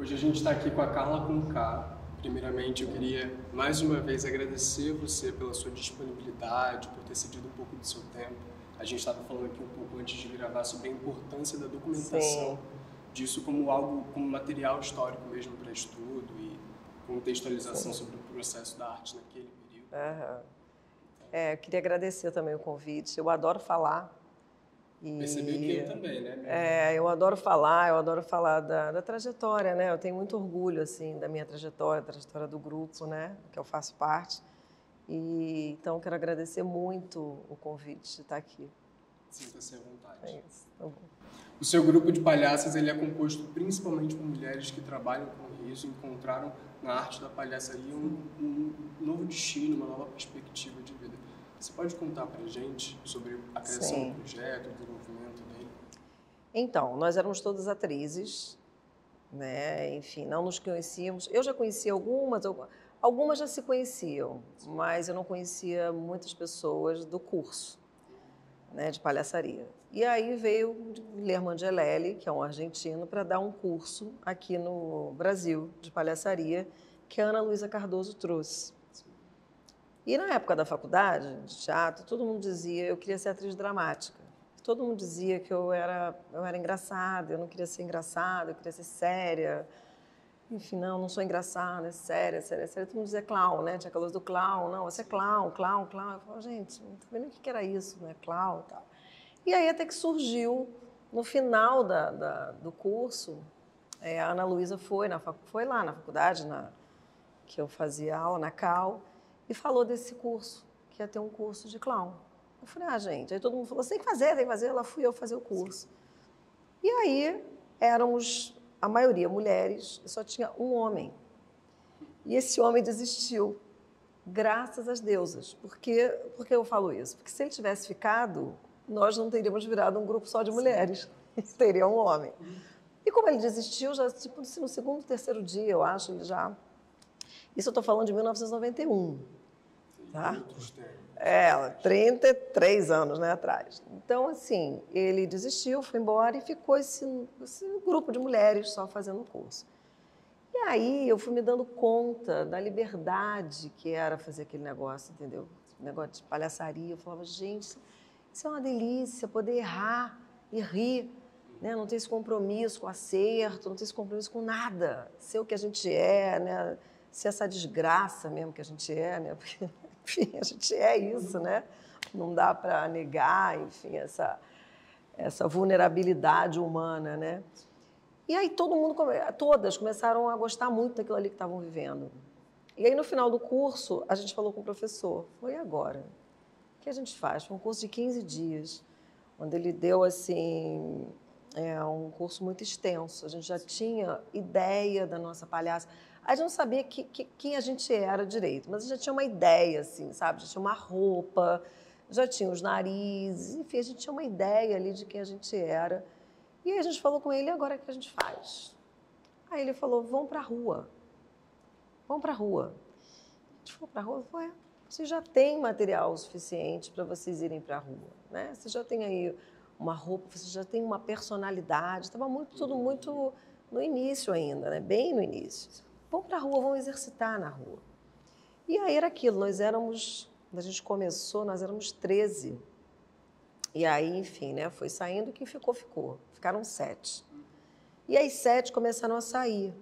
Hoje a gente está aqui com a Carla com K. Primeiramente, eu queria mais uma vez agradecer você pela sua disponibilidade, por ter cedido um pouco do seu tempo. A gente estava falando aqui um pouco antes de gravar sobre a importância da documentação disso como algo, como material histórico mesmo para estudo e contextualização sobre o processo da arte naquele período. Eu queria agradecer também o convite. Eu adoro falar. Percebeu que eu também, né? Eu adoro falar da trajetória, né? Eu tenho muito orgulho, assim, da minha trajetória, da trajetória do grupo, né? Que eu faço parte. Então, quero agradecer muito o convite de estar aqui. Sinta-se à vontade. É isso, tá bom. O seu grupo de palhaças ele é composto principalmente por mulheres que trabalham com isso, encontraram na arte da palhaçaria um novo destino, uma nova perspectiva de vida. Você pode contar para a gente sobre a criação do projeto, o desenvolvimento dele? Então, nós éramos todas atrizes, né? Enfim, não nos conhecíamos. Eu já conhecia algumas já se conheciam, mas eu não conhecia muitas pessoas do curso, né, de palhaçaria. E aí veio o Guilherme Angelelli, que é um argentino, para dar um curso aqui no Brasil de palhaçaria, que a Ana Luísa Cardoso trouxe. E na época da faculdade de teatro, todo mundo dizia eu queria ser atriz dramática. Todo mundo dizia que eu era engraçada, eu não queria ser engraçada, eu queria ser séria. Enfim, não sou engraçada, é séria. Todo mundo dizia clown, né? Tinha aquela coisa do clown, não, você é clown. Eu falava, gente, não tô vendo o que era isso, né? Clown e tal. E aí até que surgiu, no final do curso, a Ana Luísa foi lá na faculdade, que eu fazia aula na Cal, e falou desse curso, que ia ter um curso de clown. Eu falei, gente, aí todo mundo falou, você tem que fazer. Lá fui eu fazer o curso. E aí éramos, a maioria, mulheres, e só tinha um homem. E esse homem desistiu, graças às deusas. Por que eu falo isso? Porque se ele tivesse ficado, nós não teríamos virado um grupo só de mulheres, teria um homem. E como ele desistiu, já tipo, no segundo, terceiro dia, eu acho, ele já... Isso eu estou falando de 1991, tá? 33 anos, né, atrás. Então, assim, ele desistiu, foi embora e ficou esse grupo de mulheres só fazendo o curso. E aí eu fui me dando conta da liberdade que era fazer aquele negócio, entendeu? Negócio de palhaçaria. Eu falava, gente, isso é uma delícia, poder errar e rir, né? Não ter esse compromisso com o acerto, não ter esse compromisso com nada. Ser o que a gente é, né? Ser essa desgraça mesmo que a gente é, né? Porque, enfim, a gente é isso, né? Não dá para negar, enfim, essa vulnerabilidade humana, né? E aí todas começaram a gostar muito daquilo ali que estavam vivendo. E aí no final do curso, a gente falou com o professor, e agora? O que a gente faz? Foi um curso de 15 dias, onde ele deu, assim, um curso muito extenso. A gente já tinha ideia da nossa palhaça. A gente não sabia quem a gente era direito, mas a gente já tinha uma ideia, assim, sabe? Já tinha uma roupa, já tinha os narizes, enfim, a gente tinha uma ideia ali de quem a gente era. E aí a gente falou com ele, e agora o que a gente faz? Aí ele falou, vamos para a rua. Vamos para a rua. A gente foi para a rua e falou, você já tem material suficiente para vocês irem para a rua, né? Você já tem aí uma roupa, você já tem uma personalidade. Estava tudo muito no início ainda, né? Bem no início. Vamos para a rua, vamos exercitar na rua. E aí era aquilo, quando a gente começou, nós éramos 13. E aí, enfim, né, foi saindo, quem ficou, ficou. Ficaram 7. E aí 7 começaram a sair.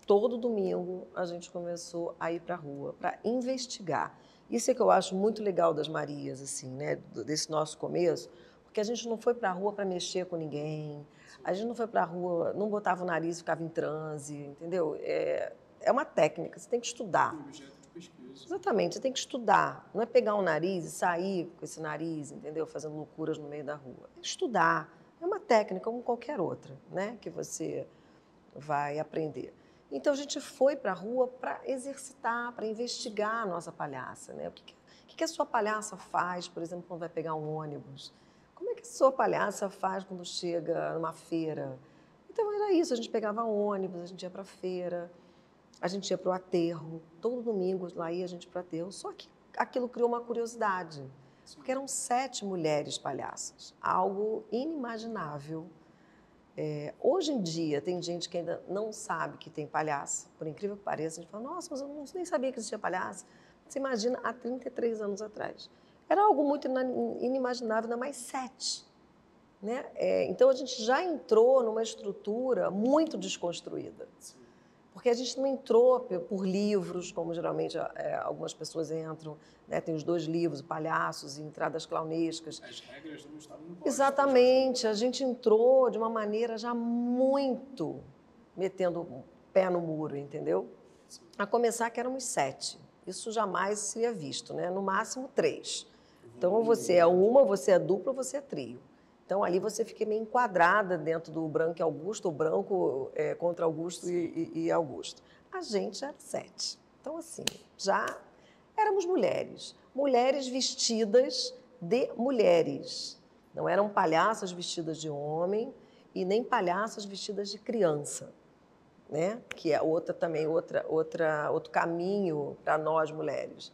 Todo domingo a gente começou a ir para a rua, para investigar. Isso é que eu acho muito legal das Marias, assim, né, desse nosso começo, porque a gente não foi para a rua para mexer com ninguém, a gente não foi para a rua, não botava o nariz e ficava em transe, entendeu? É uma técnica, você tem que estudar. Um objeto de pesquisa. Exatamente, você tem que estudar. Não é pegar um nariz e sair com esse nariz, entendeu? Fazendo loucuras no meio da rua. É estudar. É uma técnica como qualquer outra, né? Que você vai aprender. Então a gente foi para a rua para exercitar, para investigar a nossa palhaça, né? O que a sua palhaça faz, por exemplo, quando vai pegar um ônibus? Como é que a sua palhaça faz quando chega numa feira? Então era isso, a gente pegava ônibus, a gente ia para a feira, a gente ia para o aterro, todo domingo lá ia a gente para o aterro, só que aquilo criou uma curiosidade, porque eram 7 mulheres palhaças, algo inimaginável Hoje em dia, tem gente que ainda não sabe que tem palhaço, por incrível que pareça. A gente fala, nossa, mas eu nem sabia que existia palhaço. Você imagina, há 33 anos atrás. Era algo muito inimaginável, ainda mais 7. Né? Então, a gente já entrou numa estrutura muito desconstruída. Sim. Porque a gente não entrou por livros, como geralmente algumas pessoas entram, né? Tem os 2 livros, Palhaços e Entradas Clownescas. As regras não estavam impostas. Exatamente, a gente entrou de uma maneira já muito metendo o pé no muro, entendeu? Sim. A começar que éramos 7, isso jamais seria visto, né? No máximo 3. Então, ou você é uma, ou você é dupla, ou você é trio. Então, ali você fica meio enquadrada dentro do Branco e Augusto, o Branco contra Augusto e Augusto. A gente era 7. Então, assim, já éramos mulheres. Mulheres vestidas de mulheres. Não eram palhaças vestidas de homem e nem palhaças vestidas de criança, né? Que é outro caminho para nós mulheres.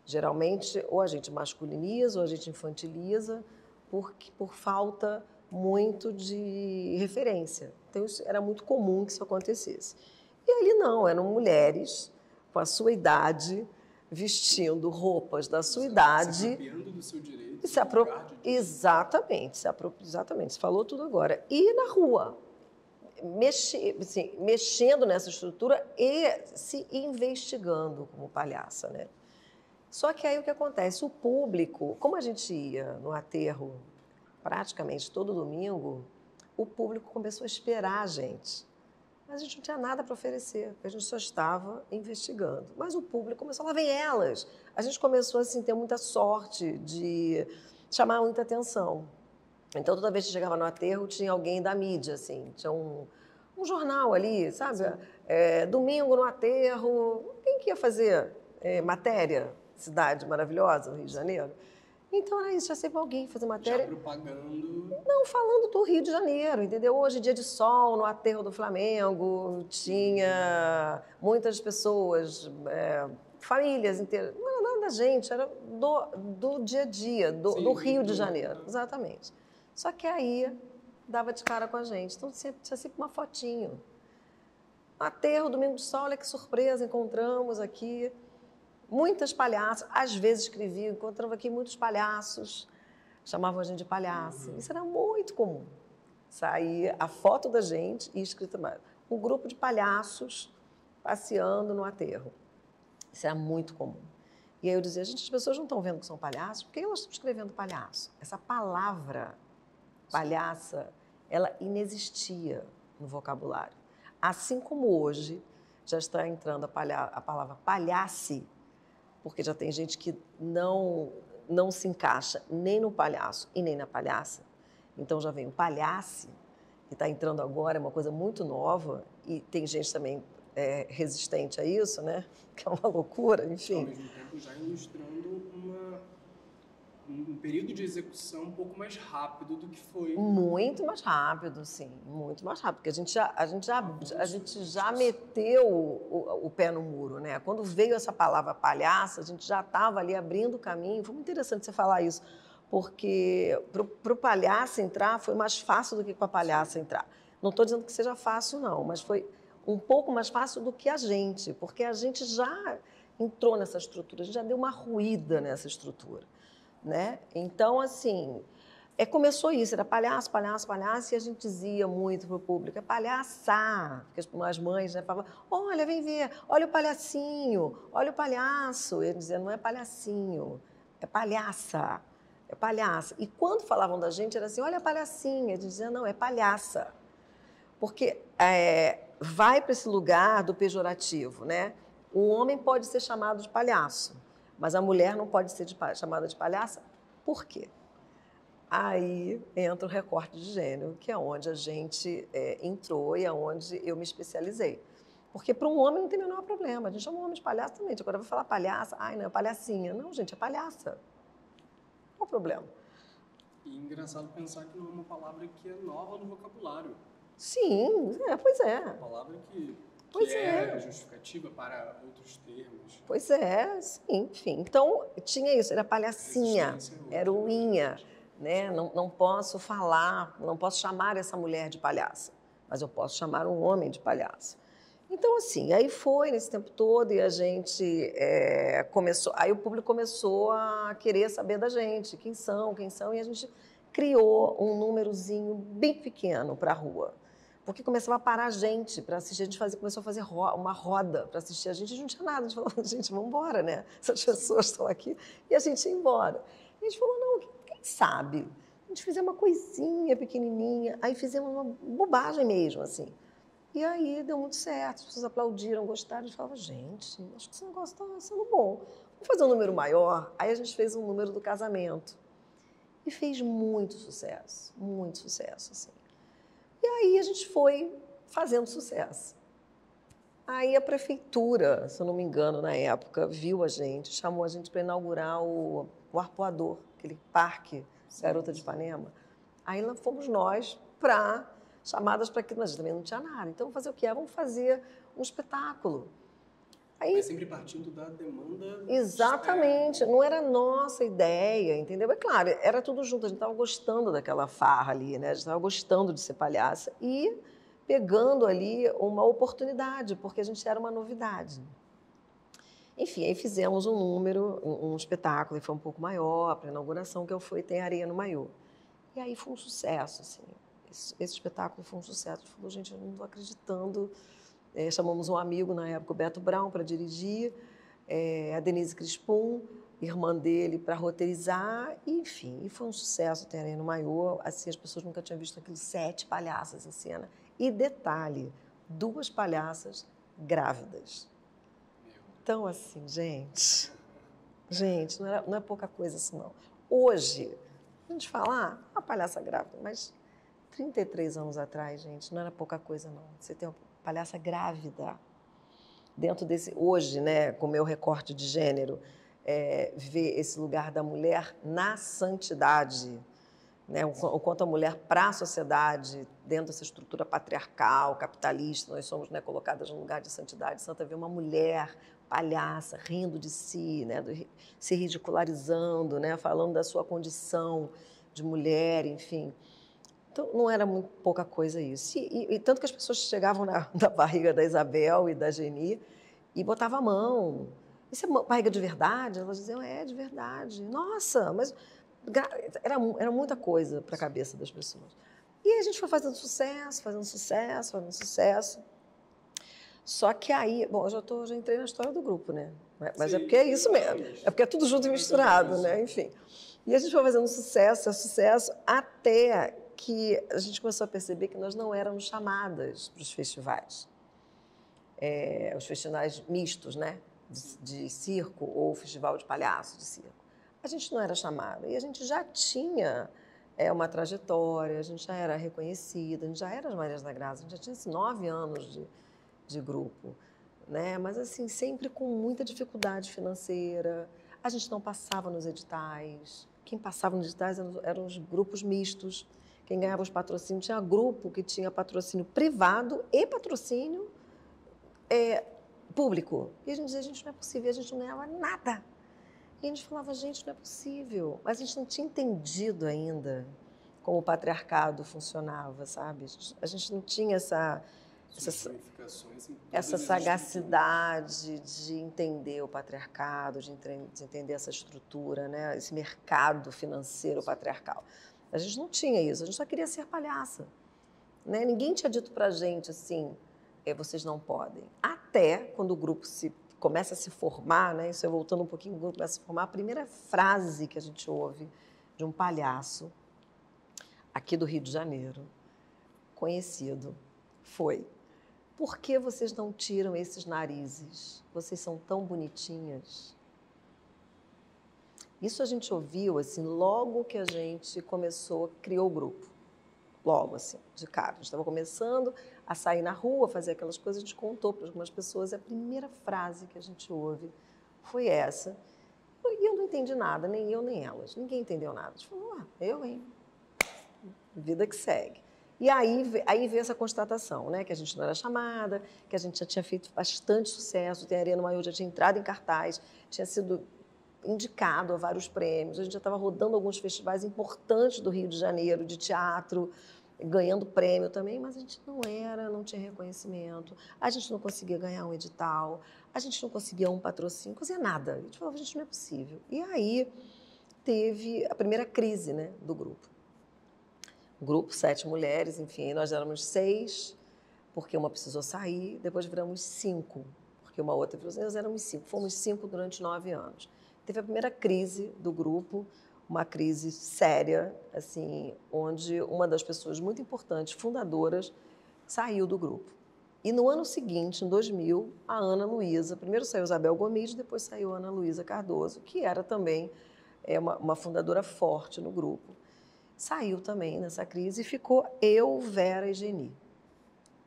Geralmente, ou a gente masculiniza ou a gente infantiliza, por falta muito de referência. Então, isso era muito comum que isso acontecesse. E ali não, eram mulheres com a sua idade, vestindo roupas da sua idade. Se apropriando do seu direito. Exatamente, exatamente, você falou tudo agora. E na rua, mexendo nessa estrutura e se investigando como palhaça, né? Só que aí o que acontece? O público, como a gente ia no aterro praticamente todo domingo, o público começou a esperar a gente. Mas a gente não tinha nada para oferecer, porque a gente só estava investigando. Mas o público começou, lá vem elas. A gente começou assim, a ter muita sorte de chamar muita atenção. Então, toda vez que chegava no aterro, tinha alguém da mídia, assim, tinha um jornal ali, sabe? Domingo no aterro, quem que ia fazer matéria? Cidade maravilhosa, Rio de Janeiro. Então, era isso, já sempre alguém fazer matéria. Já propagando. Não, falando do Rio de Janeiro, entendeu? Hoje, dia de sol, no aterro do Flamengo, tinha muitas pessoas, famílias inteiras. Não era nada da gente, era do dia a dia, do Rio de Janeiro. Exatamente. Só que aí, dava de cara com a gente. Então, tinha sempre uma fotinho. Aterro, domingo de sol, olha que surpresa, encontramos aqui. Muitas palhaças, às vezes escreviam, encontrava aqui muitos palhaços, chamavam a gente de palhaço. Isso era muito comum. Saía a foto da gente e escrita mais. Um grupo de palhaços passeando no aterro. Isso era muito comum. E aí eu dizia, gente, as pessoas não estão vendo que são palhaços, por que elas estão escrevendo palhaço? Essa palavra, palhaça, ela inexistia no vocabulário. Assim como hoje já está entrando a palavra palhace, porque já tem gente que não se encaixa nem no palhaço e nem na palhaça. Então já vem o palhace, que está entrando agora, é uma coisa muito nova, e tem gente também resistente a isso, né? Que é uma loucura, enfim. Ao mesmo tempo já ilustrando um período de execução um pouco mais rápido do que foi. Muito mais rápido, sim, muito mais rápido, porque a gente já meteu o pé no muro, né? Quando veio essa palavra palhaça, a gente já estava ali abrindo o caminho. Foi muito interessante você falar isso, porque para o palhaço entrar foi mais fácil do que para a palhaça entrar. Não estou dizendo que seja fácil, não, mas foi um pouco mais fácil do que a gente, porque a gente já entrou nessa estrutura, a gente já deu uma ruída nessa estrutura. Né? Então, assim, começou isso, era palhaço, palhaço, palhaço, e a gente dizia muito para o público, é palhaçar, porque as mães, né, falavam, olha, vem ver, olha o palhacinho, olha o palhaço. E ele dizia, não é palhacinho, é palhaça, é palhaça. E quando falavam da gente, era assim, olha a palhacinha, ele dizia, não, é palhaça. Porque vai para esse lugar do pejorativo, né? O homem pode ser chamado de palhaço, mas a mulher não pode ser chamada de palhaça. Por quê? Aí entra o recorte de gênero, que é onde a gente entrou e é onde eu me especializei. Porque para um homem não tem o menor problema. A gente chama um homem de palhaço também. Agora eu vou falar palhaça. Ai, não, é palhacinha. Não, gente, é palhaça. Qual o problema? E engraçado pensar que não é uma palavra que é nova no vocabulário. Sim, pois é. É uma palavra que Pois é justificativa para outros termos. Pois é, sim, enfim. Então, tinha isso, era palhacinha, heroinha, né? Não posso falar, não posso chamar essa mulher de palhaça, mas eu posso chamar um homem de palhaço. Então, assim, aí foi nesse tempo todo e a gente começou... Aí o público começou a querer saber da gente, quem são, e a gente criou um númerozinho bem pequeno para a rua. Porque começava a parar a gente para assistir, começou a fazer uma roda para assistir a gente não tinha nada, a gente falou, gente, vamos embora, né? Essas pessoas estão aqui, e a gente ia embora. E a gente falou, não, quem sabe? A gente fizemos uma coisinha pequenininha, aí fizemos uma bobagem mesmo, assim. E aí deu muito certo, as pessoas aplaudiram, gostaram, a gente falava, gente, acho que esse negócio está sendo bom. Vamos fazer um número maior? Aí a gente fez um número do casamento. E fez muito sucesso, assim. E aí a gente foi fazendo sucesso. Aí a prefeitura, se eu não me engano, na época, viu a gente, chamou a gente para inaugurar o Arpoador, aquele parque Garota de Ipanema. Aí lá fomos nós chamadas para aquilo, mas também não tinha nada. Então, vamos fazer o quê? Vamos fazer um espetáculo. Aí, mas sempre partindo da demanda... Exatamente, não era nossa ideia, entendeu? É claro, era tudo junto, a gente estava gostando daquela farra ali, né? A gente estava gostando de ser palhaça e pegando ali uma oportunidade, porque a gente era uma novidade. Enfim, aí fizemos um número, um espetáculo, e foi um pouco maior, para a inauguração, que foi Tem Areia no Maiô. E aí foi um sucesso, assim. Esse espetáculo foi um sucesso. A gente falou, gente, eu não estou acreditando. Chamamos um amigo na época, o Beto Brown, para dirigir, a Denise Crispum, irmã dele, para roteirizar, e, enfim, e foi um sucesso Tem Areia no Maiô. Assim, as pessoas nunca tinham visto aqueles 7 palhaças em cena. E detalhe, 2 palhaças grávidas. Então, assim, gente, não é pouca coisa assim, não. Hoje, a gente fala, uma palhaça grávida, mas 33 anos atrás, gente, não era pouca coisa, não. Você tem uma palhaça grávida dentro desse... Hoje, né, com o meu recorte de gênero, ver esse lugar da mulher na santidade, né, o quanto a mulher para a sociedade, dentro dessa estrutura patriarcal, capitalista, nós somos, né, colocadas num lugar de santidade. Santa ver uma mulher palhaça, rindo de si, né, se ridicularizando, né, falando da sua condição de mulher, enfim... Então, não era muito pouca coisa isso. E tanto que as pessoas chegavam na barriga da Isabel e da Geni e botavam a mão. Isso é barriga de verdade? Elas diziam, é de verdade. Nossa, mas era muita coisa para a cabeça das pessoas. E a gente foi fazendo sucesso. Só que aí... Bom, eu já entrei na história do grupo, né? Mas sim, é porque é isso mesmo. É porque é tudo junto e misturado, né? Enfim. E a gente foi fazendo sucesso, até que a gente começou a perceber que nós não éramos chamadas para os festivais. Os festivais mistos, né? De circo ou festival de palhaço de circo. A gente não era chamada. E a gente já tinha uma trajetória, a gente já era reconhecida, a gente já era as Marias da Graça, a gente já tinha 9 anos de grupo, né? Mas, assim, sempre com muita dificuldade financeira. A gente não passava nos editais. Quem passava nos editais eram os grupos mistos. Quem ganhava os patrocínios, tinha grupo que tinha patrocínio privado e patrocínio público. E a gente dizia, gente, não é possível, a gente não ganhava nada. E a gente falava, gente, não é possível. Mas a gente não tinha entendido ainda como o patriarcado funcionava, sabe? A gente não tinha essa sagacidade de entender o patriarcado, de entender essa estrutura, né? Esse mercado financeiro patriarcal. A gente não tinha isso, a gente só queria ser palhaça, né? Ninguém tinha dito pra gente assim, vocês não podem. Até quando o grupo começa a se formar, né? Isso é voltando um pouquinho, o grupo começa a se formar, a primeira frase que a gente ouve de um palhaço aqui do Rio de Janeiro, conhecido, foi: por que vocês não tiram esses narizes? Vocês são tão bonitinhas. Isso a gente ouviu, assim, logo que a gente criou o grupo. Logo, assim, de cara. A gente estava começando a sair na rua, fazer aquelas coisas, a gente contou para algumas pessoas, e a primeira frase que a gente ouve foi essa. E eu não entendi nada, nem eu, nem elas. Ninguém entendeu nada. A gente falou, eu, hein? Vida que segue. E aí veio essa constatação, né? Que a gente não era chamada, que a gente já tinha feito bastante sucesso, Tem Areia no Maiô já tinha entrado em cartaz, tinha sido indicado a vários prêmios, a gente já estava rodando alguns festivais importantes do Rio de Janeiro, de teatro, ganhando prêmio também, mas a gente não tinha reconhecimento, a gente não conseguia ganhar um edital, a gente não conseguia um patrocínio, não conseguia nada. A gente falava, gente, não é possível. E aí teve a primeira crise, né, do grupo. O grupo, 7 mulheres, enfim, nós éramos 6, porque uma precisou sair, depois viramos 5, porque uma outra precisou sair, nós éramos 5. Fomos 5 durante 9 anos. Teve a primeira crise do grupo, uma crise séria, assim, onde uma das pessoas muito importantes, fundadoras, saiu do grupo. E no ano seguinte, em 2000, a Ana Luísa, primeiro saiu Isabel Gomide, depois saiu a Ana Luísa Cardoso, que era também uma fundadora forte no grupo. Saiu também nessa crise e ficou eu, Vera e Geni.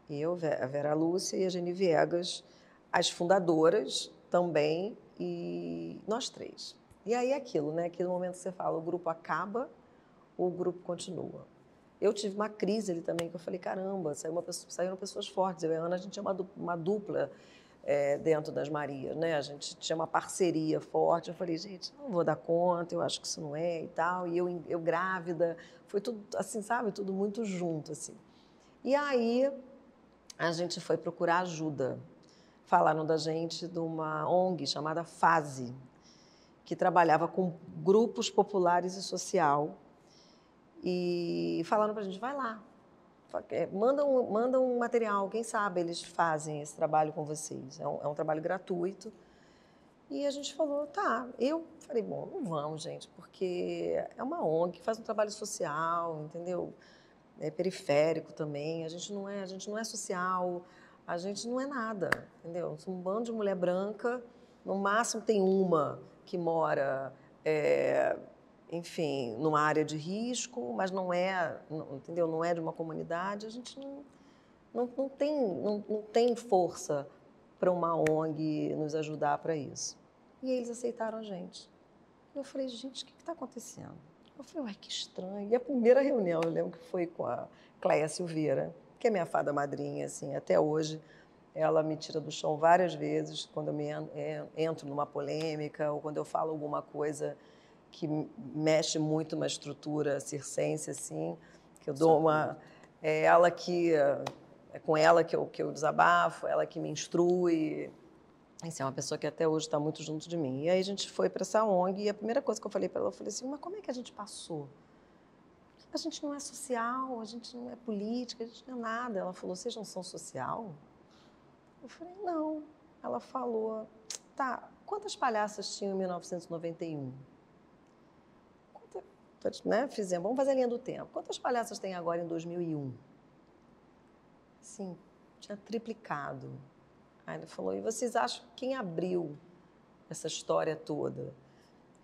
Eu, a Vera Lúcia e a Geni Viegas, as fundadoras também, e nós 3. E aí aquilo, né? Aquele momento que você fala, o grupo acaba ou o grupo continua. Eu tive uma crise ali também, que eu falei, caramba, saíram pessoas fortes. Eu e a Ana, a gente tinha uma dupla dentro das Marias, né? A gente tinha uma parceria forte. Eu falei, gente, não vou dar conta, eu acho que isso não é e tal. E eu grávida, foi tudo assim, sabe? Tudo muito junto, assim. E aí a gente foi procurar ajuda. Falaram da gente de uma ONG chamada FASE, que trabalhava com grupos populares e social. E falaram para a gente, vai lá, manda um material, quem sabe eles fazem esse trabalho com vocês. É um trabalho gratuito. E a gente falou, tá. Eu falei, bom, não vamos, gente, porque é uma ONG que faz um trabalho social, entendeu? É periférico também, a gente não é social, a gente não é nada, entendeu? Somos um bando de mulher branca, no máximo tem uma que mora, enfim, numa área de risco, mas entendeu? Não é de uma comunidade, a gente não tem força para uma ONG nos ajudar para isso. E eles aceitaram a gente. Eu falei, gente, o que está acontecendo? Eu falei, uai, que estranho. E a primeira reunião, eu lembro que foi com a Cléia Silveira, que é minha fada madrinha, assim, até hoje. Ela me tira do chão várias vezes quando eu entro numa polêmica ou quando eu falo alguma coisa que mexe muito uma estrutura circense, assim, que eu dou uma... É com ela que eu desabafo, ela que me instrui. Assim, é uma pessoa que até hoje está muito junto de mim. E aí a gente foi para essa ONG e a primeira coisa que eu falei para ela, eu falei assim, mas como é que a gente passou? A gente não é social, a gente não é política, a gente não é nada. Ela falou, vocês não são social? Eu falei, não. Ela falou, tá, quantas palhaças tinham em 1991? Né? Vamos fazer a linha do tempo. Quantas palhaças tem agora em 2001? Sim, tinha triplicado. Aí ele falou, e vocês acham quem abriu essa história toda?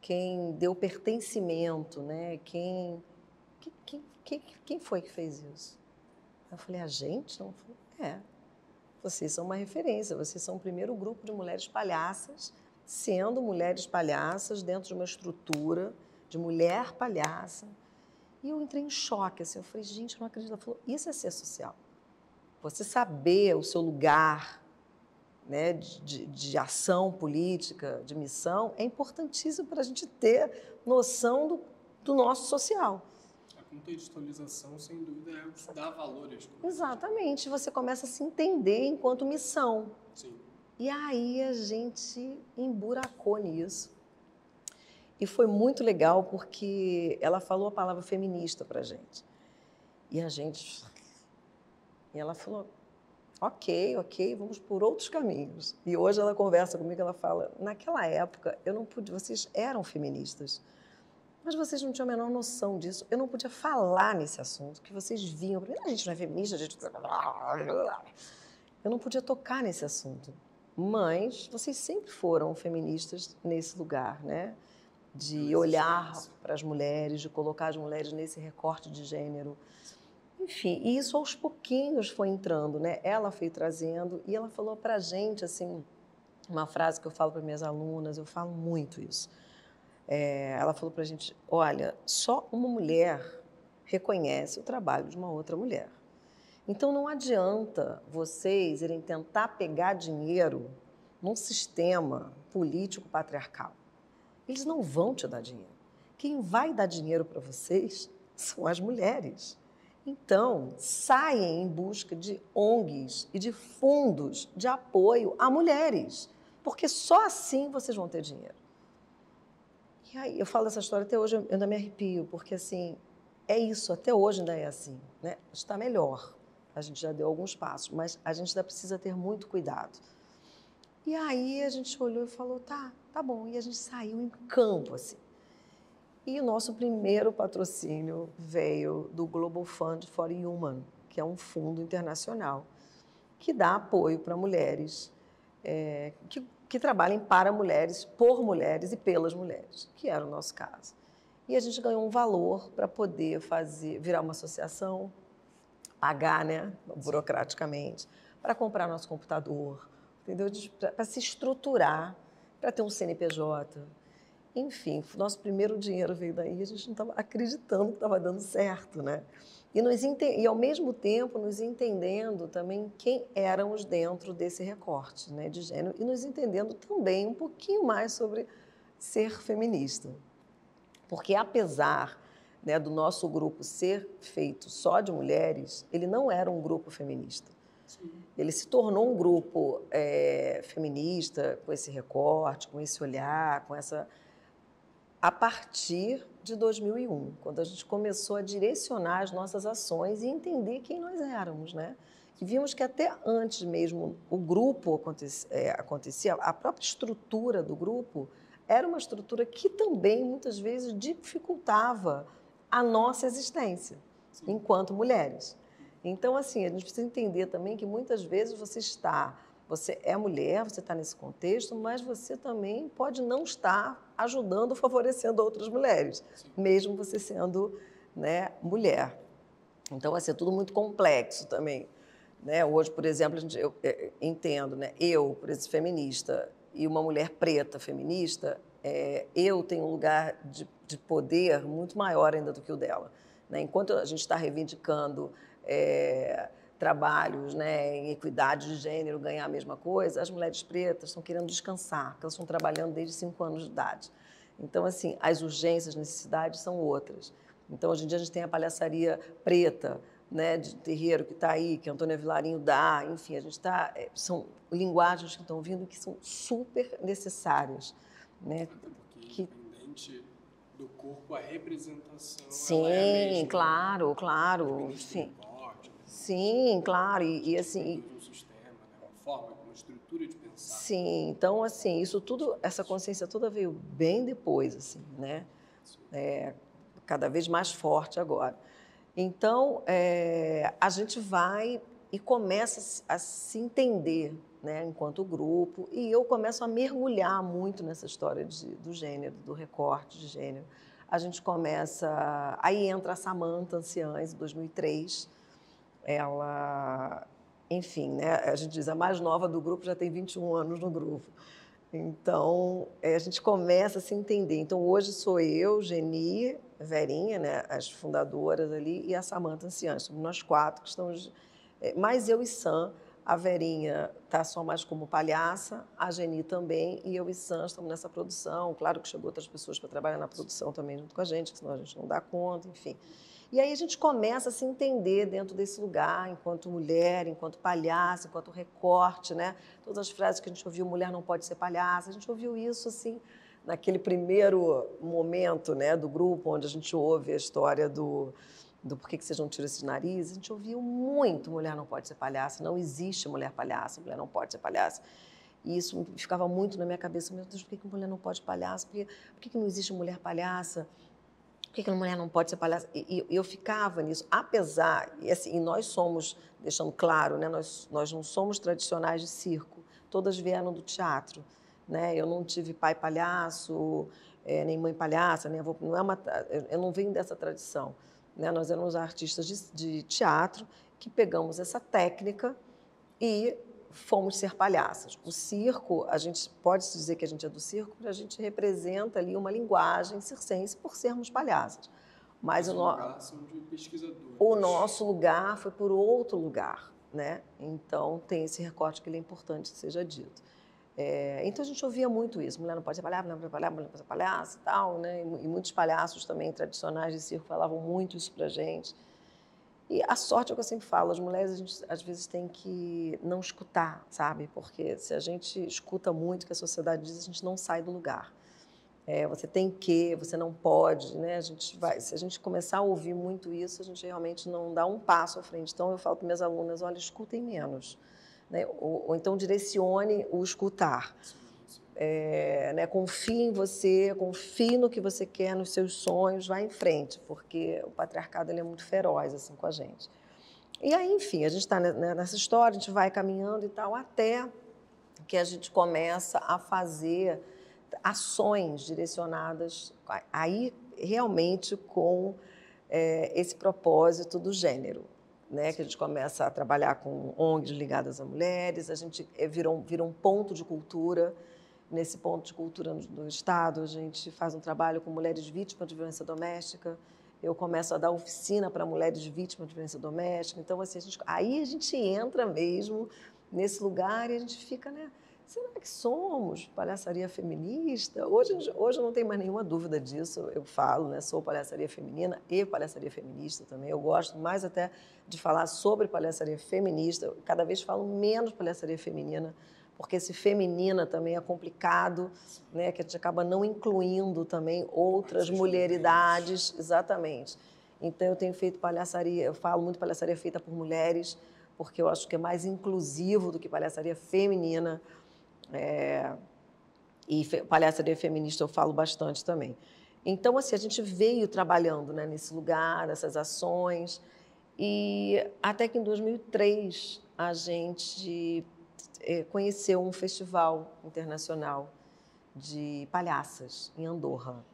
Quem deu pertencimento, né? Quem foi que fez isso? Eu falei, a gente? Ela falou, vocês são uma referência, vocês são o primeiro grupo de mulheres palhaças, sendo mulheres palhaças dentro de uma estrutura de mulher palhaça. E eu entrei em choque, assim, eu falei, gente, eu não acredito. Ela falou, isso é ser social. Você saber o seu lugar, né, de ação política, de missão, é importantíssimo para a gente ter noção do nosso social. A contextualização, sem dúvida, é dar valores. Exatamente. Você começa a se entender enquanto missão. Sim. E aí a gente emburacou nisso. E foi muito legal porque ela falou a palavra feminista para a gente. E ela falou, ok, vamos por outros caminhos. E hoje ela conversa comigo, ela fala, naquela época, eu não pude, vocês eram feministas, mas vocês não tinham a menor noção disso. Eu não podia falar nesse assunto, que vocês vinham, a gente não é feminista, a gente... Eu não podia tocar nesse assunto. Mas vocês sempre foram feministas nesse lugar, né? De olhar para as mulheres, de colocar as mulheres nesse recorte de gênero. Enfim, e isso aos pouquinhos foi entrando, né? Ela foi trazendo e ela falou para a gente, assim, uma frase que eu falo para minhas alunas, eu falo muito isso. Ela falou para a gente, olha, só uma mulher reconhece o trabalho de uma outra mulher. Então não adianta vocês irem tentar pegar dinheiro num sistema político patriarcal. eles não vão te dar dinheiro. Quem vai dar dinheiro para vocês são as mulheres. Então, saem em busca de ONGs e de fundos de apoio a mulheres, porque só assim vocês vão ter dinheiro. E aí, eu falo essa história até hoje, eu ainda me arrepio, porque assim, é isso, até hoje ainda é assim, né? Está melhor, a gente já deu alguns passos, mas a gente ainda precisa ter muito cuidado. E aí a gente olhou e falou, tá bom, e a gente saiu em campo, assim. E o nosso primeiro patrocínio veio do Global Fund for Women, que é um fundo internacional que dá apoio para mulheres que trabalhem para mulheres, por mulheres e pelas mulheres, que era o nosso caso. E a gente ganhou um valor para poder virar uma associação, pagar, né, burocraticamente, para comprar nosso computador, entendeu? Para se estruturar, para ter um CNPJ. Enfim, nosso primeiro dinheiro veio daí, a gente não estava acreditando que estava dando certo, né? E, ao mesmo tempo, nos entendendo também quem éramos dentro desse recorte, né, de gênero, e nos entendendo também um pouquinho mais sobre ser feminista. Porque, apesar, né, do nosso grupo ser feito só de mulheres, ele não era um grupo feminista. Sim. Ele se tornou um grupo feminista, com esse recorte, com esse olhar, a partir de 2001, quando a gente começou a direcionar as nossas ações e entender quem nós éramos, né? E vimos que até antes mesmo o grupo acontecia, a própria estrutura do grupo era uma estrutura que também, muitas vezes, dificultava a nossa existência. Sim. Enquanto mulheres. Então, assim, a gente precisa entender também que muitas vezes você é mulher, você está nesse contexto, mas você também pode não estar ajudando, favorecendo outras mulheres, sim, mesmo você sendo, né, mulher. Então, assim, é tudo muito complexo também. Né? Hoje, por exemplo, eu entendo, né, eu, por exemplo, feminista, e uma mulher preta feminista, eu tenho um lugar de poder muito maior ainda do que o dela. Né? Enquanto a gente está reivindicando trabalhos, né, em equidade de gênero, ganhar a mesma coisa, as mulheres pretas estão querendo descansar, porque elas estão trabalhando desde 5 anos de idade. Então, assim, as urgências, as necessidades são outras. Então, hoje em dia, a gente tem a palhaçaria preta, né, de terreiro que está aí, que a Antônia Vilarinho dá, enfim, a gente está... são linguagens que estão vindo que são super necessárias. Né? Até porque, independente do corpo, a representação, sim, ela é a mesma. Claro, claro. Sim. Sim, claro, e assim... Um sistema, né? Uma forma, uma estrutura de pensar. Sim, então, assim, isso tudo, essa consciência toda veio bem depois, assim, né? Cada vez mais forte agora. Então, a gente vai e começa a se entender, né, enquanto grupo, e eu começo a mergulhar muito nessa história do gênero, do recorte de gênero. A gente começa... Aí entra a Samantha Anciães, em 2003. Ela, enfim, né, a gente diz, a mais nova do grupo já tem 21 anos no grupo. Então, a gente começa a se entender. Então, hoje sou eu, Geni, Verinha, né, as fundadoras ali, e a Samantha Anciães. Somos nós 4 que estamos... mais eu e Sam. A Verinha está só mais como palhaça, a Geni também, e eu e Sam estamos nessa produção. Claro que chegou outras pessoas para trabalhar na produção também junto com a gente, senão a gente não dá conta, enfim. E aí a gente começa a se entender dentro desse lugar, enquanto mulher, enquanto palhaça, enquanto recorte, né? Todas as frases que a gente ouviu, mulher não pode ser palhaça, a gente ouviu isso, assim, naquele primeiro momento, né, do grupo, onde a gente ouve a história do por que vocês não tiram esse nariz, a gente ouviu muito, mulher não pode ser palhaça, não existe mulher palhaça, mulher não pode ser palhaça. E isso ficava muito na minha cabeça, meu Deus, por que mulher não pode palhaça? Por que não existe mulher palhaça? Por que a mulher não pode ser palhaça? E eu ficava nisso, apesar, e assim, nós somos, deixando claro, né, nós não somos tradicionais de circo, todas vieram do teatro. Né? Eu não tive pai palhaço, nem mãe palhaça, nem avô, eu não venho dessa tradição. Né? Nós éramos artistas de teatro que pegamos essa técnica e fomos ser palhaças. O circo, a gente pode dizer que a gente é do circo, porque a gente representa ali uma linguagem circense por sermos palhaças. Mas lugar são de pesquisadores. O nosso lugar foi por outro lugar, né? Então tem esse recorte que ele é importante que seja dito. Então a gente ouvia muito isso, mulher não pode ser palhaço, mulher não pode ser palhaço, mulher não pode ser palhaço e tal, né? E muitos palhaços também tradicionais de circo falavam muito isso pra gente. E a sorte é o que eu sempre falo, as mulheres a gente, às vezes tem que não escutar, sabe? Porque se a gente escuta muito o que a sociedade diz, a gente não sai do lugar. Você tem que, você não pode, né? Se a gente começar a ouvir muito isso, a gente realmente não dá um passo à frente. Então eu falo para minhas alunas, olha, escutem menos, né? Ou então direcione o escutar. Né? Confie em você, confie no que você quer, nos seus sonhos, vá em frente, porque o patriarcado ele é muito feroz assim com a gente. E aí, enfim, a gente está nessa história, a gente vai caminhando e tal, até que a gente começa a fazer ações direcionadas, aí realmente com esse propósito do gênero, né? Que a gente começa a trabalhar com ONGs ligadas a mulheres, a gente vira um ponto de cultura. Nesse ponto de cultura do Estado, a gente faz um trabalho com mulheres vítimas de violência doméstica. Eu começo a dar oficina para mulheres vítimas de violência doméstica. Então, assim, aí a gente entra mesmo nesse lugar e a gente fica, né? Será que somos palhaçaria feminista? Hoje eu não tenho mais nenhuma dúvida disso. Eu falo, né? Sou palhaçaria feminina e palhaçaria feminista também. Eu gosto mais até de falar sobre palhaçaria feminista. Eu cada vez falo menos palhaçaria feminina, porque esse feminina também é complicado, né? Que a gente acaba não incluindo também outras mulheridades, exatamente. Então eu tenho feito palhaçaria, eu falo muito palhaçaria feita por mulheres, porque eu acho que é mais inclusivo do que palhaçaria feminina. E palhaçaria feminista eu falo bastante também. Então, assim, a gente veio trabalhando, né, nesse lugar, nessas ações, e até que em 2003 a gente conheceu um festival internacional de palhaças em Andorra.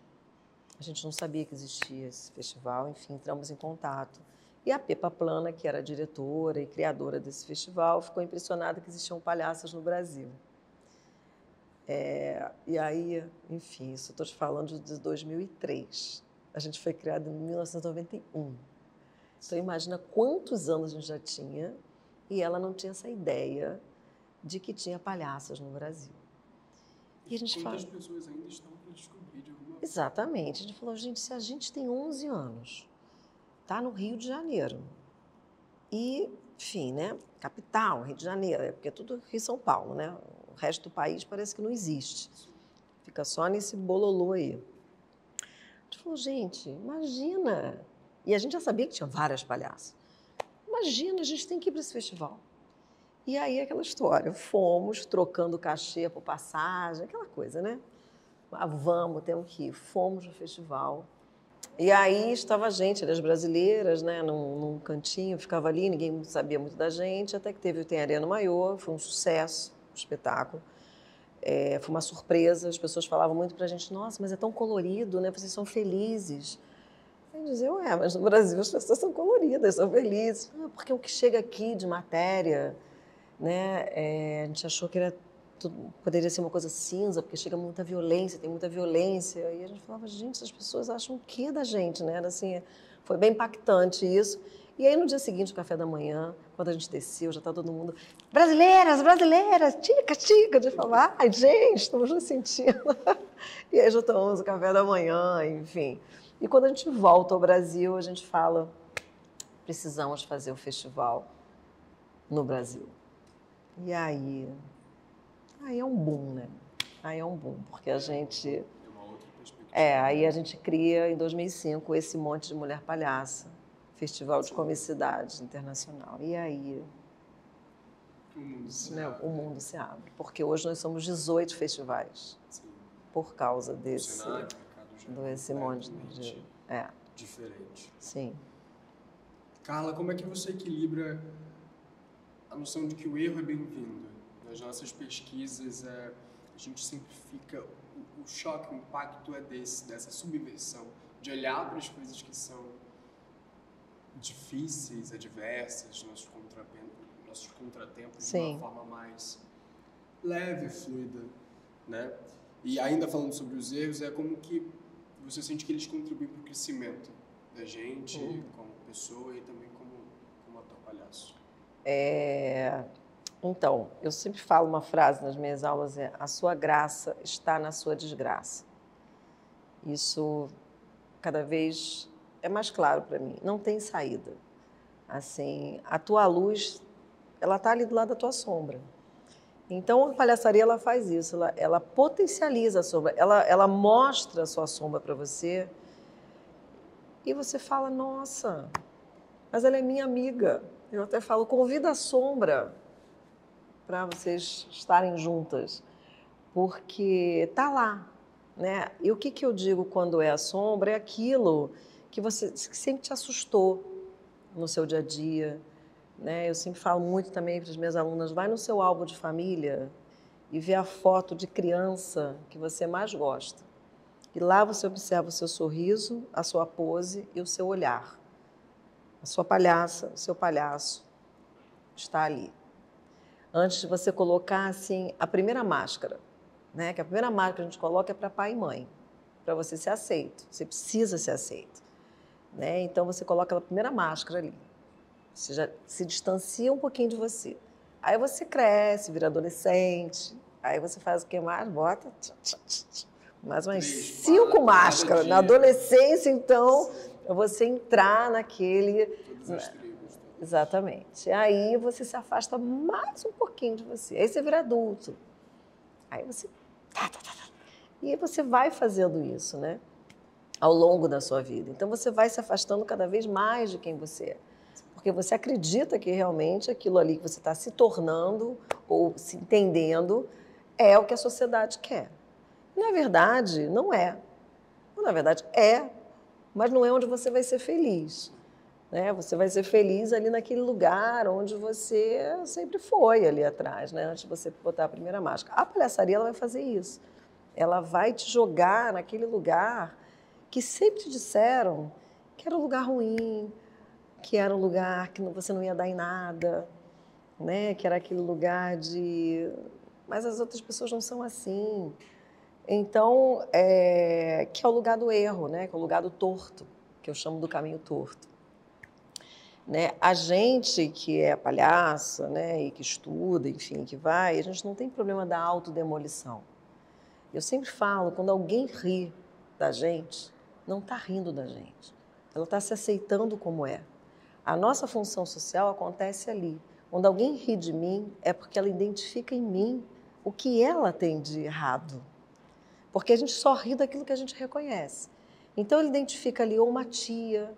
A gente não sabia que existia esse festival, enfim, entramos em contato. E a Pepa Plana, que era a diretora e criadora desse festival, ficou impressionada que existiam palhaças no Brasil. E aí, enfim, isso eu estou te falando de 2003. A gente foi criado em 1991. Então, imagina quantos anos a gente já tinha e ela não tinha essa ideia de que tinha palhaças no Brasil. E a gente quantas pessoas ainda estão para descobrir de alguma forma? Exatamente. A gente falou, gente, se a gente tem 11 anos, está no Rio de Janeiro, e, enfim, né, capital, Rio de Janeiro, porque é tudo Rio e São Paulo, né? O resto do país parece que não existe. Fica só nesse bololô aí. A gente falou, gente, imagina. E a gente já sabia que tinha várias palhaças. Imagina, a gente tem que ir para esse festival. E aí aquela história, fomos trocando cachê por passagem, aquela coisa, né? Ah, vamos, temos que ir. Fomos no festival. E aí estava a gente, as brasileiras, né, num cantinho, ficava ali, ninguém sabia muito da gente, até que teve o Tem Areia no Maiô, foi um sucesso o espetáculo. Foi uma surpresa, as pessoas falavam muito pra gente, nossa, mas é tão colorido, né, vocês são felizes. Eu dizia, mas no Brasil as pessoas são coloridas, são felizes. Porque o que chega aqui de matéria, né, a gente achou que poderia ser uma coisa cinza, porque chega muita violência, tem muita violência. E a gente falava, gente, essas pessoas acham o que da gente, né? Era assim, foi bem impactante isso. E aí, no dia seguinte, o café da manhã, quando a gente desceu, já estava todo mundo, brasileiras, brasileiras, tica, tica. De falar, ai, gente, estamos nos sentindo. E aí já tomamos o café da manhã, enfim. E quando a gente volta ao Brasil, a gente fala, precisamos fazer o festival no Brasil. E aí é um boom, né? Aí é um boom, porque a gente... É uma outra perspectiva. Aí a gente cria, em 2005, esse Monte de Mulher Palhaça, Festival de Comicidade Internacional. E aí... O mundo se abre. Porque hoje nós somos 18 festivais. Sim. Por causa desse... Desse monte de... diferente. Sim. Carla, como é que você equilibra a noção de que o erro é bem-vindo? Nas nossas pesquisas, a gente sempre fica... O choque, o impacto é dessa subversão, de olhar para as coisas que são difíceis, adversas, nossos contratempos Sim. de uma forma mais leve, fluida, né? E ainda falando sobre os erros, é como que você sente que eles contribuem para o crescimento da gente como pessoa e também como ator palhaço. Então, eu sempre falo uma frase nas minhas aulas, a sua graça está na sua desgraça. Isso cada vez é mais claro para mim, não tem saída. Assim, a tua luz, ela está ali do lado da tua sombra. Então, a palhaçaria, ela faz isso, ela potencializa a sombra, ela mostra a sua sombra para você e você fala, nossa, mas ela é minha amiga. Eu até falo, convida a sombra para vocês estarem juntas, porque tá lá, né? E o que eu digo quando é a sombra? É aquilo que que sempre te assustou no seu dia a dia, né? Eu sempre falo muito também para as minhas alunas, vai no seu álbum de família e vê a foto de criança que você mais gosta. E lá você observa o seu sorriso, a sua pose e o seu olhar. A sua palhaça, o seu palhaço está ali. Antes de você colocar, assim, a primeira máscara, né? Que a primeira máscara que a gente coloca é para pai e mãe, para você ser aceito. Você precisa ser aceito, né? Então, você coloca a primeira máscara ali. Você já se distancia um pouquinho de você. Aí você cresce, vira adolescente. Aí você faz o que mais? Bota mais umas 5 máscaras. Na adolescência, então, você entrar naquele... Exatamente. Aí você se afasta mais um pouquinho de você. Aí você vira adulto. Aí você... E aí você vai fazendo isso, né? Ao longo da sua vida. Então, você vai se afastando cada vez mais de quem você é. Porque você acredita que realmente aquilo ali que você está se tornando ou se entendendo é o que a sociedade quer. Na verdade, não é. Na verdade, é, mas não é onde você vai ser feliz. Né? Você vai ser feliz ali naquele lugar onde você sempre foi ali atrás, né? Antes de você botar a primeira máscara. A palhaçaria ela vai fazer isso. Ela vai te jogar naquele lugar que sempre te disseram que era um lugar ruim, que era um lugar que você não ia dar em nada, né? Que era aquele lugar de... Mas as outras pessoas não são assim. Então, que é o lugar do erro, né? Que é o lugar do torto, que eu chamo do caminho torto. Né? A gente que é palhaça, né? E que estuda, enfim, que vai, a gente não tem problema da autodemolição. Eu sempre falo, quando alguém ri da gente, não está rindo da gente. Ela está se aceitando como é. A nossa função social acontece ali. Quando alguém ri de mim, é porque ela identifica em mim o que ela tem de errado. Porque a gente só ri daquilo que a gente reconhece. Então, ele identifica ali ou uma tia,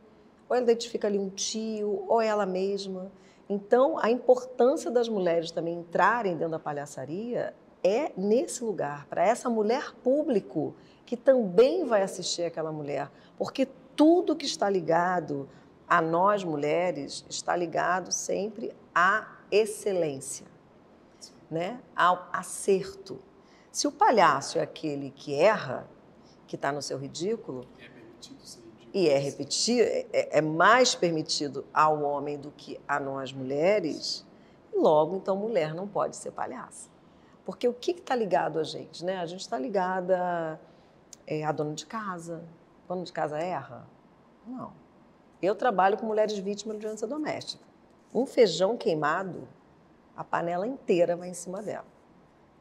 ou ele identifica ali um tio, ou ela mesma. Então, a importância das mulheres também entrarem dentro da palhaçaria é nesse lugar, para essa mulher público que também vai assistir aquela mulher. Porque tudo que está ligado a nós, mulheres, está ligado sempre à excelência, né? Ao acerto. Se o palhaço é aquele que erra, que está no seu ridículo, e é mais permitido ao homem do que a nós mulheres, logo, então, mulher não pode ser palhaça. Porque o que está ligado a gente, né? A gente está ligada à dona de casa. Dona de casa erra? Não. Eu trabalho com mulheres vítimas de violência doméstica. Um feijão queimado, a panela inteira vai em cima dela.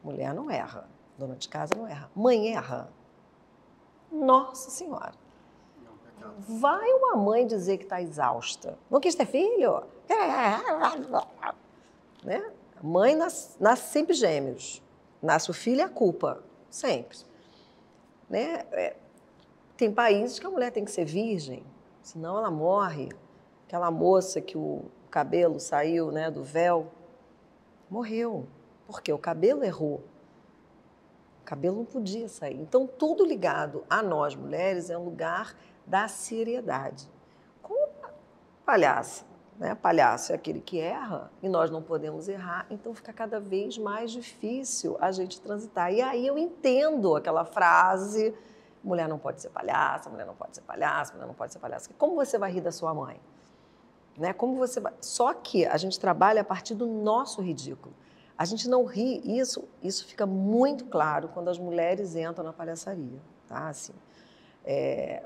Mulher não erra. Dona de casa não erra. Mãe erra? Nossa Senhora. Vai uma mãe dizer que está exausta. Não quis ter filho? Né? A mãe nasce sempre gêmeos. Nasce o filho e a culpa. Sempre. Né? Tem países que a mulher tem que ser virgem, senão ela morre. Aquela moça que o cabelo saiu, né, do véu, morreu. Porque o cabelo errou. O cabelo não podia sair. Então, tudo ligado a nós, mulheres, é um lugar da seriedade. Como palhaça, né? Palhaço é aquele que erra e nós não podemos errar, então fica cada vez mais difícil a gente transitar. E aí eu entendo aquela frase, mulher não pode ser palhaça, mulher não pode ser palhaça, mulher não pode ser palhaça. Como você vai rir da sua mãe? Né? Como você vai... Só que a gente trabalha a partir do nosso ridículo. A gente não ri, isso fica muito claro quando as mulheres entram na palhaçaria, tá? Assim,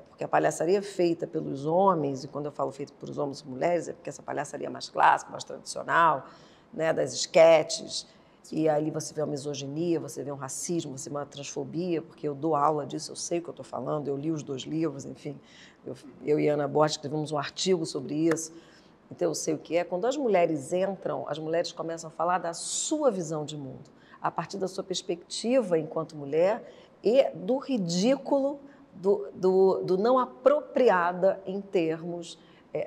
porque a palhaçaria é feita pelos homens, e quando eu falo feita pelos homens e mulheres, é porque essa palhaçaria é mais clássica, mais tradicional, né, das esquetes, e ali você vê uma misoginia, você vê um racismo, você vê uma transfobia, porque eu dou aula disso, eu sei o que eu estou falando, eu li os 2 livros, enfim, eu e Ana Borges escrevemos um artigo sobre isso, então eu sei o que é. Quando as mulheres entram, as mulheres começam a falar da sua visão de mundo, a partir da sua perspectiva enquanto mulher e do ridículo, do não apropriada em termos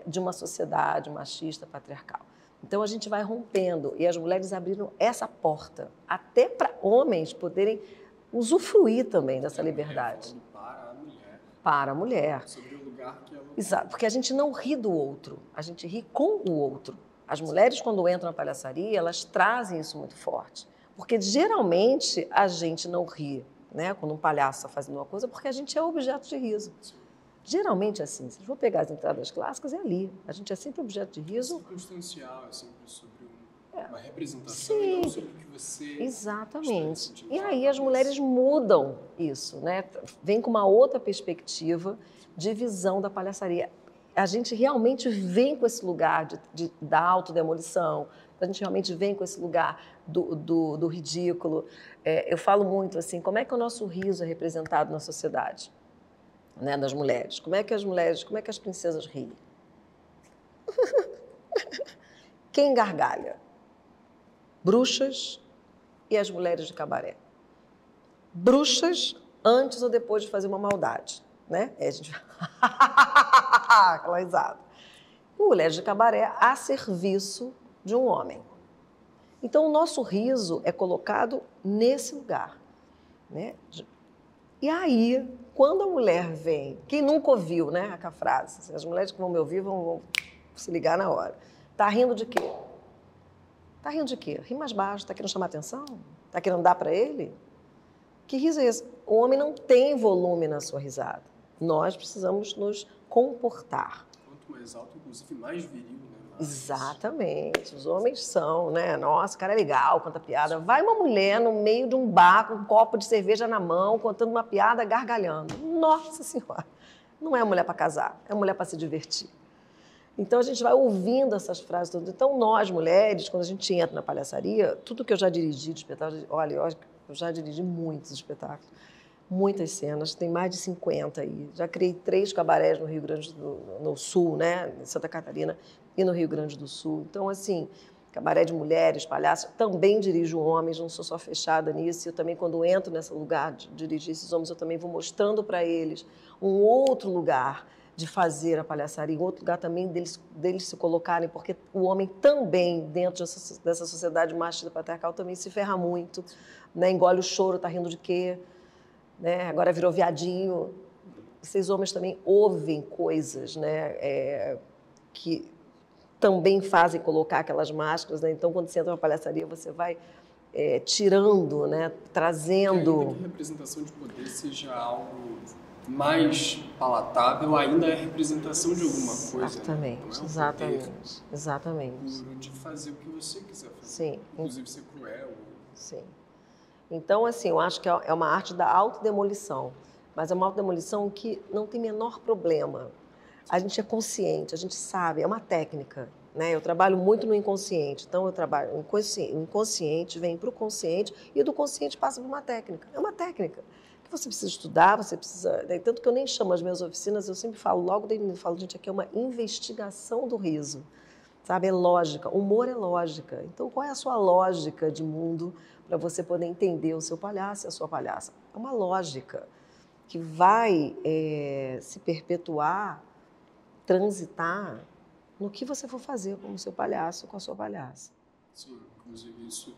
de uma sociedade machista, patriarcal. Então, a gente vai rompendo, e as mulheres abriram essa porta, até para homens poderem usufruir também dessa liberdade. Para a mulher. Para a mulher. Sobre o lugar que ela... Exato, porque a gente não ri do outro, a gente ri com o outro. As mulheres, quando entram na palhaçaria, elas trazem isso muito forte. Porque, geralmente, a gente não ri, né, quando um palhaço está fazendo uma coisa, porque a gente é objeto de riso. Sim. Geralmente é assim. Se for pegar as entradas clássicas, é ali. A gente é sempre objeto de riso. É circunstancial, é sempre sobre uma representação, Sim. e não sobre o que você... Exatamente. E aí as mulheres mudam isso, né? Vem com uma outra perspectiva de visão da palhaçaria. A gente realmente vem com esse lugar da autodemolição, a gente realmente vem com esse lugar do ridículo. Eu falo muito assim, como é que o nosso riso é representado na sociedade? Né, das mulheres. Como é que as princesas riem? Quem gargalha? Bruxas e as mulheres de cabaré. Bruxas antes ou depois de fazer uma maldade, né? Aí a gente aquela risada. Mulheres de cabaré a serviço de um homem. Então o nosso riso é colocado nesse lugar, né? E aí, quando a mulher vem, quem nunca ouviu, né, a frase, as mulheres que vão me ouvir vão se ligar na hora. Tá rindo de quê? Tá rindo de quê? Ri mais baixo, tá querendo chamar atenção? Tá querendo dar para ele? Que riso é esse? O homem não tem volume na sua risada. Nós precisamos nos comportar. Quanto mais alto, inclusive, mais viril, né? Exatamente. Os homens são, né? Nossa, o cara é legal, conta piada. Vai uma mulher no meio de um bar com um copo de cerveja na mão, contando uma piada, gargalhando. Nossa Senhora! Não é mulher para casar, é mulher para se divertir. Então, a gente vai ouvindo essas frases todas. Então, nós, mulheres, quando a gente entra na palhaçaria, tudo que eu já dirigi de espetáculo, olha, eu já dirigi muitos espetáculos, muitas cenas, tem mais de 50 aí. Já criei 3 cabarés no Rio Grande do Sul, né? Em Santa Catarina e no Rio Grande do Sul. Então, assim, cabaré de mulheres, palhaços, também dirijo homens, não sou só fechada nisso. Eu também, quando entro nesse lugar de dirigir esses homens, eu também vou mostrando para eles um outro lugar de fazer a palhaçaria, um outro lugar também deles se colocarem, porque o homem também, dentro dessa sociedade machista patriarcal, também se ferra muito, né? Engole o choro, tá rindo de quê? Né? Agora virou viadinho. Vocês homens também ouvem coisas, né? Que também fazem colocar aquelas máscaras, né? Então, quando você entra na palhaçaria, você vai tirando, né? Trazendo... Ainda que a representação de poder seja algo mais palatável, ainda é representação de alguma coisa. Exatamente, né? Não é exatamente. Puro de fazer o que você quiser fazer. Sim. Inclusive ser cruel. Sim. Então, assim, eu acho que é uma arte da autodemolição, mas é uma autodemolição que não tem menor problema. A gente é consciente, a gente sabe, é uma técnica, né? Eu trabalho muito no inconsciente, então eu trabalho o inconsciente vem para o consciente e do consciente passa por uma técnica. É uma técnica que você precisa estudar, você precisa... Né? Tanto que eu nem chamo as minhas oficinas, eu sempre falo, logo daí eu falo, gente, aqui é uma investigação do riso, sabe? É lógica, humor é lógica. Então, qual é a sua lógica de mundo para você poder entender o seu palhaço e a sua palhaça? É uma lógica que vai se perpetuar, transitar no que você for fazer com o seu palhaço, com a sua palhaça. Sim, inclusive isso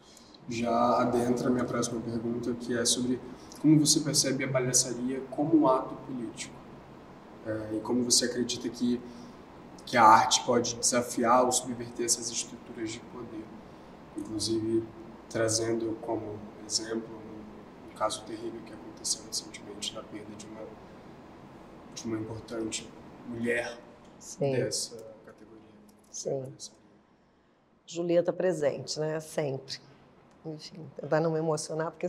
já adentra a minha próxima pergunta, que é sobre como você percebe a palhaçaria como um ato político. E como você acredita que a arte pode desafiar ou subverter essas estruturas de poder. Inclusive, trazendo como exemplo um caso terrível que aconteceu recentemente da perda de uma importante mulher dessa categoria. Sim. Julieta presente, né? Sempre. Enfim, tentar não me emocionar, porque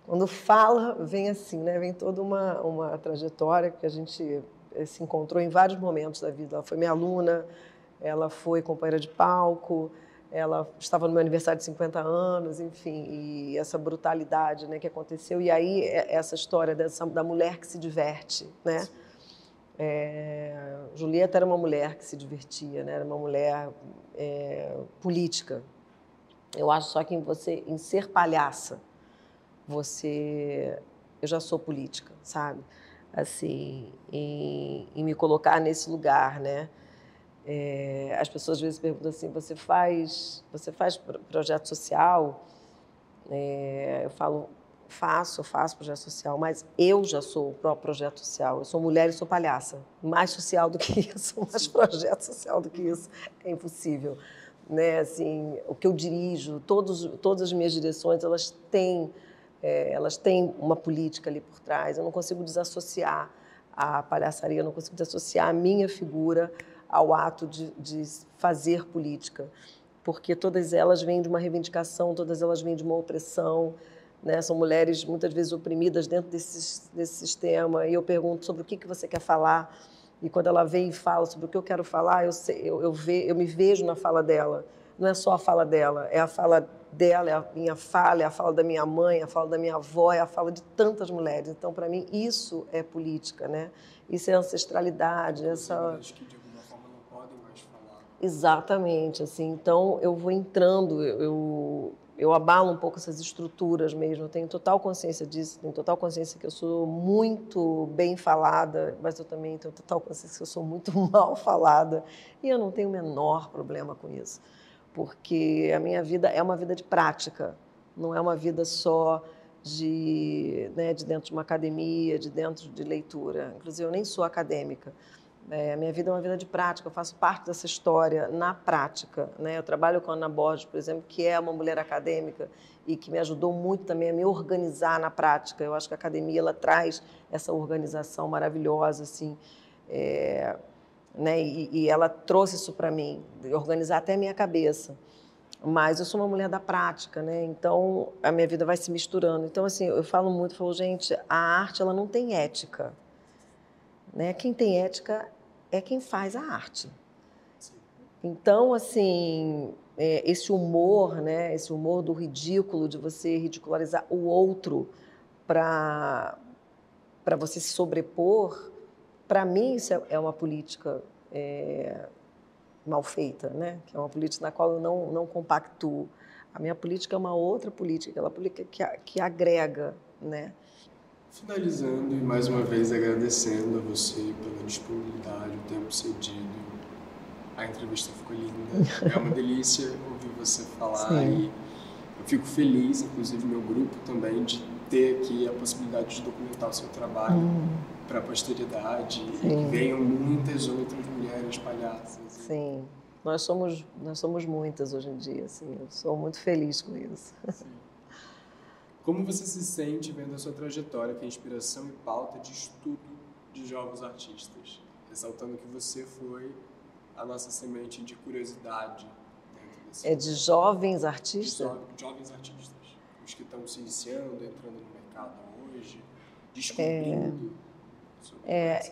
quando fala, vem assim, né? Vem toda uma trajetória que a gente se encontrou em vários momentos da vida. Ela foi minha aluna, ela foi companheira de palco, ela estava no meu aniversário de 50 anos, enfim, e essa brutalidade, né, que aconteceu. E aí, essa história da mulher que se diverte, né? Julieta era uma mulher que se divertia, né? Era uma mulher política. Eu acho só que em ser palhaça, eu já sou política, sabe? Assim, em me colocar nesse lugar, né? As pessoas às vezes perguntam assim, você faz projeto social? Eu falo, faço projeto social, mas eu já sou o próprio projeto social. Eu sou mulher e sou palhaça. Mais social do que isso, mais projeto social do que isso é impossível. Né? Assim, o que eu dirijo, todas as minhas direções, elas têm uma política ali por trás. Eu não consigo desassociar a palhaçaria, eu não consigo desassociar a minha figura ao ato de fazer política, porque todas elas vêm de uma reivindicação, todas elas vêm de uma opressão, né? São mulheres muitas vezes oprimidas dentro desse sistema, e eu pergunto sobre o que você quer falar, e quando ela vem e fala sobre o que eu quero falar, eu me vejo na fala dela. Não é só a fala dela, é a fala dela, é a minha fala, é a fala da minha mãe, é a fala da minha avó, é a fala de tantas mulheres. Então, para mim, isso é política, né? Isso é ancestralidade, essa... que de alguma forma não podem mais falar. Exatamente, assim. Então, eu vou entrando, eu abalo um pouco essas estruturas mesmo. Eu tenho total consciência disso, tenho total consciência que eu sou muito bem falada, mas eu também tenho total consciência que eu sou muito mal falada. E eu não tenho o menor problema com isso, porque a minha vida é uma vida de prática, não é uma vida só de dentro de uma academia, de dentro de leitura. Inclusive, eu nem sou acadêmica. A minha vida é uma vida de prática, eu faço parte dessa história na prática, né? Eu trabalho com a Ana Borges, por exemplo, que é uma mulher acadêmica e que me ajudou muito também a me organizar na prática. Eu acho que a academia ela traz essa organização maravilhosa, assim, né? E ela trouxe isso para mim, organizar até a minha cabeça. Mas eu sou uma mulher da prática, né? Então a minha vida vai se misturando. Então, assim, eu falo, gente, a arte ela não tem ética, né? Quem tem ética é quem faz a arte. Então, assim, esse humor, né? Esse humor do ridículo, de você ridicularizar o outro para você se sobrepor, para mim isso é uma política mal feita, né? Que é uma política na qual eu não compactuo. A minha política é uma outra política, aquela política que agrega, né? Finalizando e mais uma vez agradecendo a você pela disponibilidade, o tempo cedido. A entrevista ficou linda. É uma delícia ouvir você falar. Sim. E eu fico feliz, inclusive meu grupo também, de ter aqui a possibilidade de documentar o seu trabalho para a posteridade. Sim. E que venham muitas outras mulheres palhaças. Sim, nós somos muitas hoje em dia. Assim. Eu sou muito feliz com isso. Sim. Como você se sente vendo a sua trajetória, que é inspiração e pauta de estudo de jovens artistas? Ressaltando que você foi a nossa semente de curiosidade dentro desse de jovens artistas? De jovens artistas. Os que estão se iniciando, entrando no mercado hoje, descobrindo.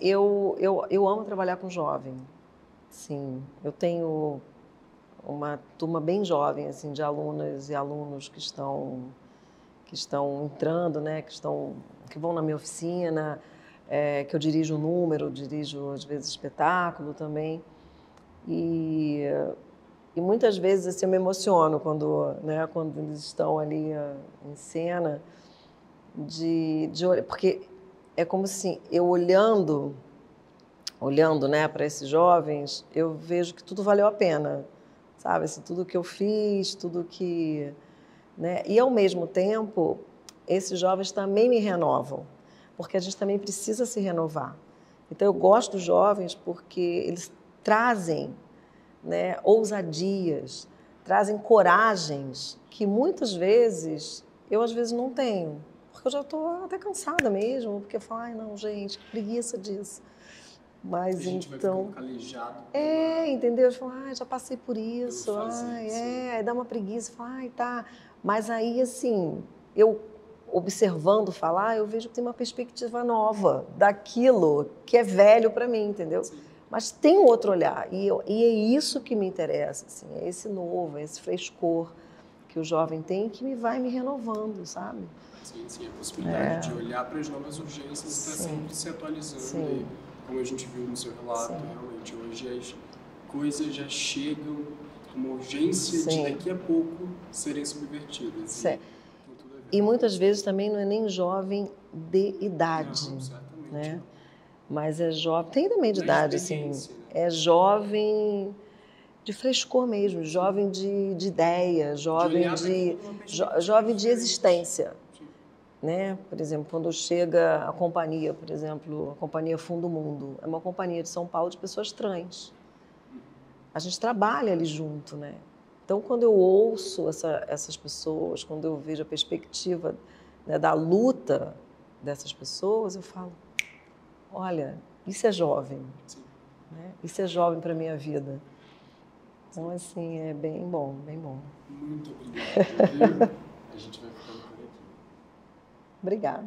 Eu amo trabalhar com jovem. Sim, eu tenho uma turma bem jovem, assim, de alunas e alunos que estão entrando, né, que vão na minha oficina, que eu dirijo número, dirijo às vezes espetáculo também, e muitas vezes assim, eu me emociono quando eles estão ali em cena, porque é como assim, eu olhando, né, para esses jovens, eu vejo que tudo valeu a pena, sabe, assim, tudo que eu fiz, tudo que... Né? E, ao mesmo tempo, esses jovens também me renovam, porque a gente também precisa se renovar. Então, eu gosto dos jovens porque eles trazem, né, ousadias, trazem coragens que, muitas vezes, eu, às vezes, não tenho. Porque eu já estou até cansada mesmo, porque eu falo, ai, não, gente, que preguiça disso. Mas, a gente então... vai calejado. Entendeu? Eu falo, ai, já passei por isso. Aí dá uma preguiça, falo, ai, tá... Mas aí, assim, eu observando falar, eu vejo que tem uma perspectiva nova daquilo que é velho para mim, entendeu? Sim. Mas tem um outro olhar, e é isso que me interessa, assim, é esse novo, é esse frescor que o jovem tem que vai me renovando, sabe? Sim, a possibilidade de olhar para as novas urgências e estar sempre se atualizando. E, como a gente viu no seu relato, realmente, hoje as coisas já chegam com uma urgência de daqui a pouco serem subvertidas. E muitas vezes também não é nem jovem de idade, não, certamente, né? Não. Mas é jovem, tem também de idade, assim, né? é jovem de frescor mesmo, jovem de ideia, jovem jovem de existência, né? Por exemplo, quando chega a companhia, por exemplo, a Companhia Fundo Mundo, é uma companhia de São Paulo de pessoas trans. A gente trabalha ali junto, né? Então, quando eu ouço essas pessoas, quando eu vejo a perspectiva, né, da luta dessas pessoas, eu falo, olha, isso é jovem, né? Isso é jovem para a minha vida. Então, assim, é bem bom, bem bom. Muito obrigado, viu? A gente vai ficando por aqui. Obrigada.